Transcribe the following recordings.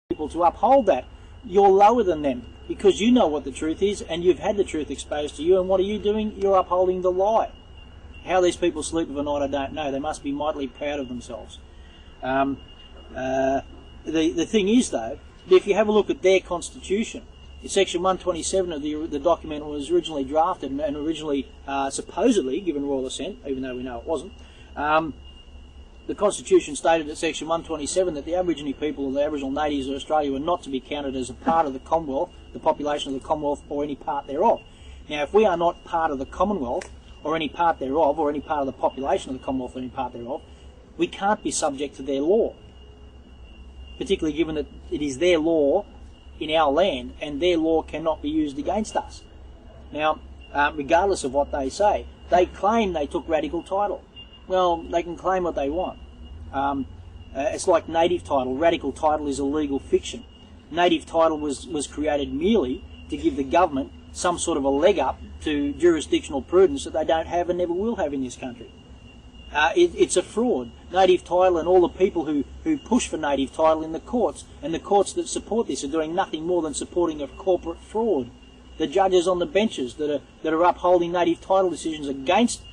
people to uphold that. You're lower than them because you know what the truth is and you've had the truth exposed to you, and what are you doing? You're upholding the lie. How these people sleep of a night I don't know. They must be mightily proud of themselves. The thing is, though, if you have a look at their constitution, Section 127 of the document was originally drafted and originally supposedly given royal assent, even though we know it wasn't. The Constitution stated at Section 127 that the Aboriginal people or the Aboriginal natives of Australia were not to be counted as a part of the Commonwealth, the population of the Commonwealth, or any part thereof. Now, if we are not part of the Commonwealth, or any part thereof, or any part of the population of the Commonwealth, or any part thereof, we can't be subject to their law, particularly given that it is their law in our land, and their law cannot be used against us. Now, regardless of what they say, they claim they took radical title. Well, they can claim what they want. It's like native title. Radical title is a legal fiction. Native title was created merely to give the government some sort of a leg up to jurisdictional prudence that they don't have and never will have in this country. It's a fraud. Native title and all the people who push for native title in the courts, and the courts that support this, are doing nothing more than supporting a corporate fraud. The judges on the benches that are upholding native title decisions against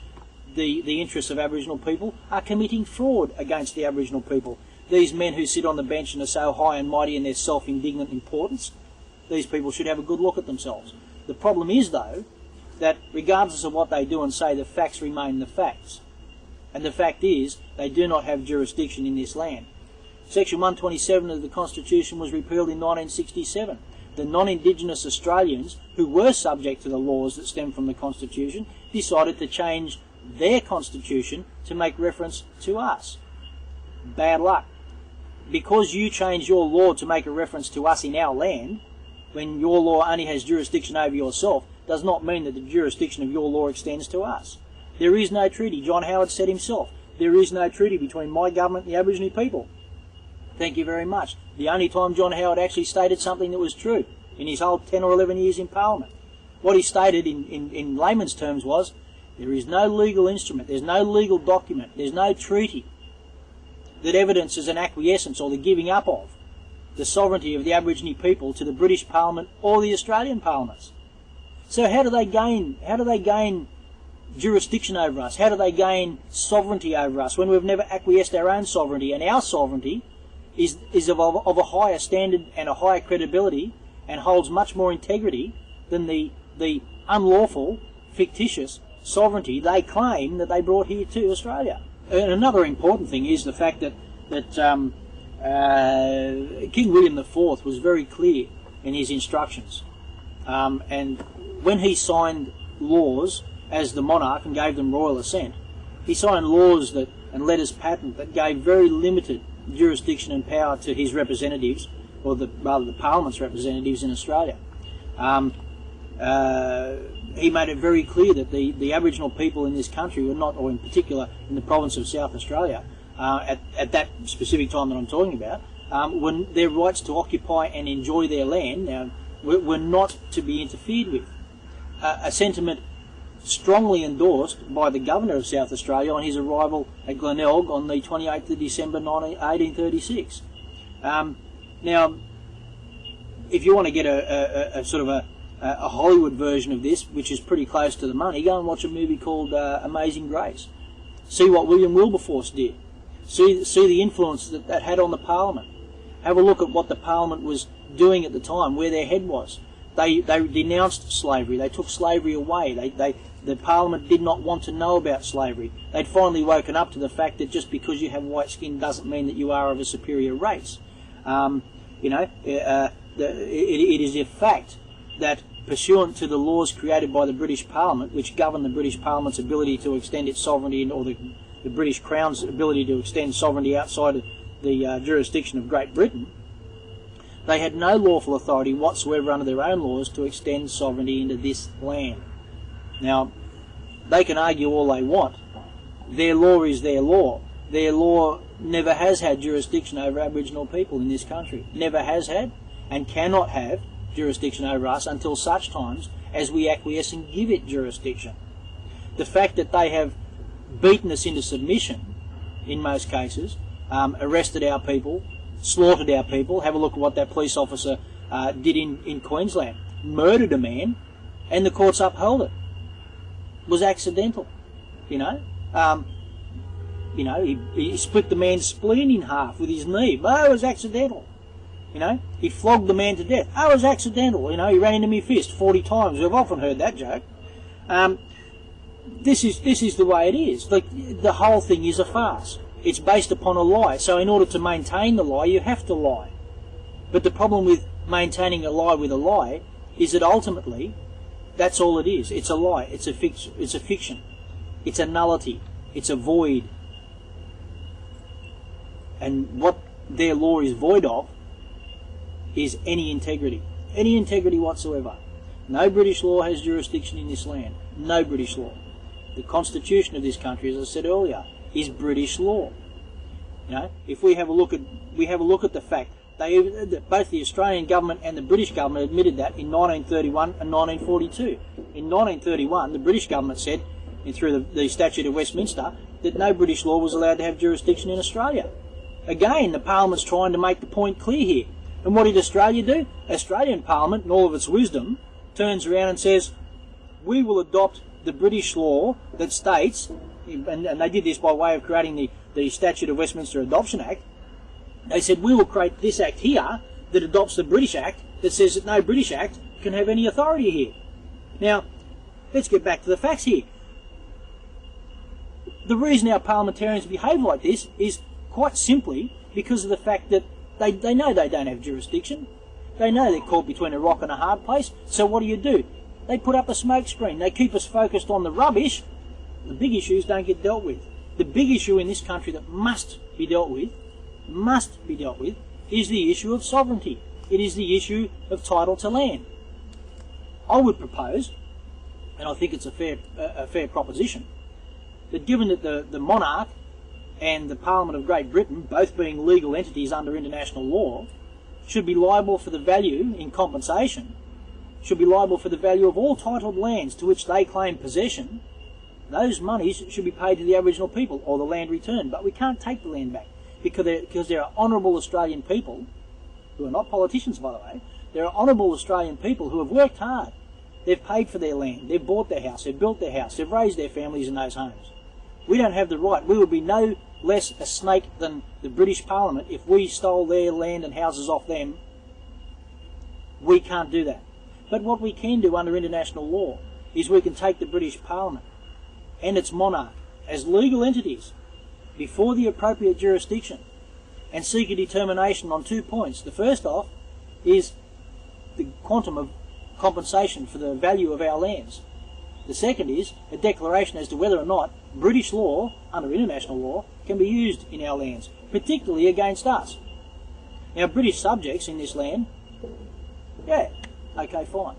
the interests of Aboriginal people are committing fraud against the Aboriginal people. These men who sit on the bench and are so high and mighty in their self-indignant importance, these people should have a good look at themselves. The problem is, though, that regardless of what they do and say, the facts remain the facts. And the fact is, they do not have jurisdiction in this land. Section 127 of the Constitution was repealed in 1967. The non-Indigenous Australians, who were subject to the laws that stem from the Constitution, decided to change their Constitution to make reference to us. Bad luck. Because you change your law to make a reference to us in our land, when your law only has jurisdiction over yourself, does not mean that the jurisdiction of your law extends to us. There is no treaty. John Howard said himself, there is no treaty between my government and the Aboriginal people. Thank you very much. The only time John Howard actually stated something that was true in his whole 10 or 11 years in Parliament. What he stated in layman's terms was, there is no legal instrument, there's no legal document, there's no treaty that evidences an acquiescence or the giving up of the sovereignty of the Aboriginal people to the British Parliament or the Australian parliaments. So how do they gain jurisdiction over us? How do they gain sovereignty over us when we've never acquiesced our own sovereignty? And our sovereignty is of a higher standard and a higher credibility and holds much more integrity than the unlawful, fictitious sovereignty they claim that they brought here to Australia. And another important thing is the fact that King William IV was very clear in his instructions. And when he signed laws as the monarch and gave them royal assent, he signed laws and letters patent that gave very limited jurisdiction and power to his representatives, or rather the Parliament's representatives in Australia. He made it very clear that the Aboriginal people in this country were not, or in particular in the province of South Australia, at that specific time that I'm talking about, when their rights to occupy and enjoy their land now were not to be interfered with. A sentiment strongly endorsed by the Governor of South Australia on his arrival at Glenelg on the 28th of December 1836. Now, if you want to get a sort of a Hollywood version of this, which is pretty close to the money, go and watch a movie called Amazing Grace. See what William Wilberforce did. See the influence that had on the Parliament. Have a look at what the Parliament was doing at the time, where their head was. They denounced slavery. They took slavery away. The Parliament did not want to know about slavery. They'd finally woken up to the fact that just because you have white skin doesn't mean that you are of a superior race. It is a fact that pursuant to the laws created by the British Parliament, which govern the British Parliament's ability to extend its sovereignty, or the British Crown's ability to extend sovereignty outside of the jurisdiction of Great Britain, they had no lawful authority whatsoever under their own laws to extend sovereignty into this land. Now, they can argue all they want. Their law is their law. Their law never has had jurisdiction over Aboriginal people in this country. Never has had, and cannot have jurisdiction over us until such times as we acquiesce and give it jurisdiction. The fact that they have beaten us into submission, in most cases, arrested our people, slaughtered our people. Have a look at what that police officer did in Queensland. Murdered a man, and the courts upheld it. It was accidental, you know. He split the man's spleen in half with his knee. Oh, it was accidental. You know, he flogged the man to death. Oh, it was accidental. You know, he ran into me fist 40 times. We've often heard that joke. This is the way it is. Like, the whole thing is a farce. It's based upon a lie. So in order to maintain the lie, you have to lie. But the problem with maintaining a lie with a lie is that ultimately, that's all it is. It's a lie. It's a fiction. It's a nullity. It's a void. And what their law is void of is any integrity whatsoever. No British law has jurisdiction in this land. No British law. The constitution of this country, as I said earlier, is British law. You know, if we have a look at the fact both the Australian government and the British government admitted that in 1931 and 1942. In 1931, the British government said, through the Statute of Westminster, that no British law was allowed to have jurisdiction in Australia. Again, the Parliament's trying to make the point clear here. And what did Australia do? Australian Parliament, in all of its wisdom, turns around and says, we will adopt the British law that states, and they did this by way of creating the Statute of Westminster Adoption Act. They said, we will create this act here that adopts the British Act that says that no British Act can have any authority here. Now, let's get back to the facts here. The reason our parliamentarians behave like this is quite simply because of the fact that they know they don't have jurisdiction. They know they're caught between a rock and a hard place. So what do? They put up a smoke screen. They keep us focused on the rubbish. The big issues don't get dealt with. The big issue in this country that must be dealt with, is the issue of sovereignty. It is the issue of title to land. I would propose, and I think it's a fair proposition, that given that the monarch and the Parliament of Great Britain, both being legal entities under international law, should be liable for the value in compensation, should be liable for the value of all titled lands to which they claim possession, those monies should be paid to the Aboriginal people or the land returned. But we can't take the land back because there are honourable Australian people, who are not politicians by the way, there are honourable Australian people who have worked hard. They've paid for their land, they've bought their house, they've built their house, they've raised their families in those homes. We don't have the right. We would be no less a snake than the British Parliament if we stole their land and houses off them. We can't do that. But what we can do under international law is we can take the British Parliament and its monarch as legal entities before the appropriate jurisdiction and seek a determination on 2 points. The first off is the quantum of compensation for the value of our lands. The second is a declaration as to whether or not British law, under international law, can be used in our lands, particularly against us. Now, British subjects in this land, yeah, okay, fine.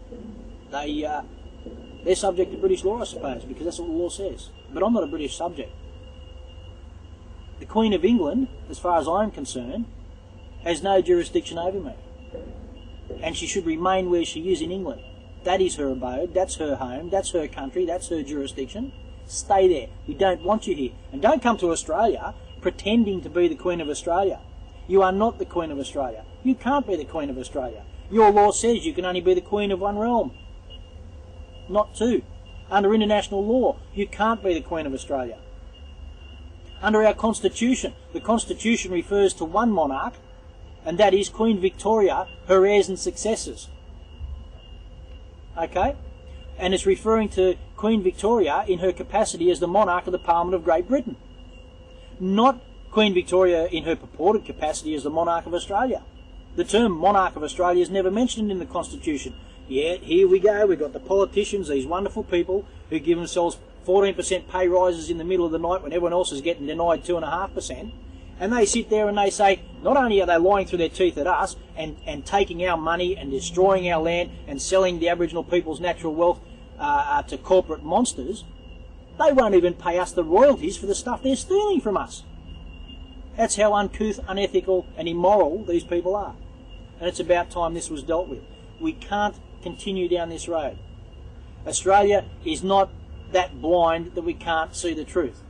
They're subject to British law, I suppose, because that's what the law says. But I'm not a British subject. The Queen of England, as far as I'm concerned, has no jurisdiction over me. And she should remain where she is in England. That is her abode, that's her home, that's her country, that's her jurisdiction. Stay there. We don't want you here. And don't come to Australia pretending to be the Queen of Australia. You are not the Queen of Australia. You can't be the Queen of Australia. Your law says you can only be the Queen of one realm, not two. Under international law, you can't be the Queen of Australia. Under our Constitution, the Constitution refers to one monarch, and that is Queen Victoria, her heirs and successors. Okay? And it's referring to Queen Victoria in her capacity as the monarch of the Parliament of Great Britain. Not Queen Victoria in her purported capacity as the monarch of Australia. The term monarch of Australia is never mentioned in the Constitution. Yet, here we go, we've got the politicians, these wonderful people who give themselves 14% pay rises in the middle of the night when everyone else is getting denied 2.5%. And they sit there and they say, not only are they lying through their teeth at us and taking our money and destroying our land and selling the Aboriginal people's natural wealth to corporate monsters, they won't even pay us the royalties for the stuff they're stealing from us. That's how uncouth, unethical and immoral these people are. And it's about time this was dealt with. We can't continue down this road. Australia is not that blind that we can't see the truth.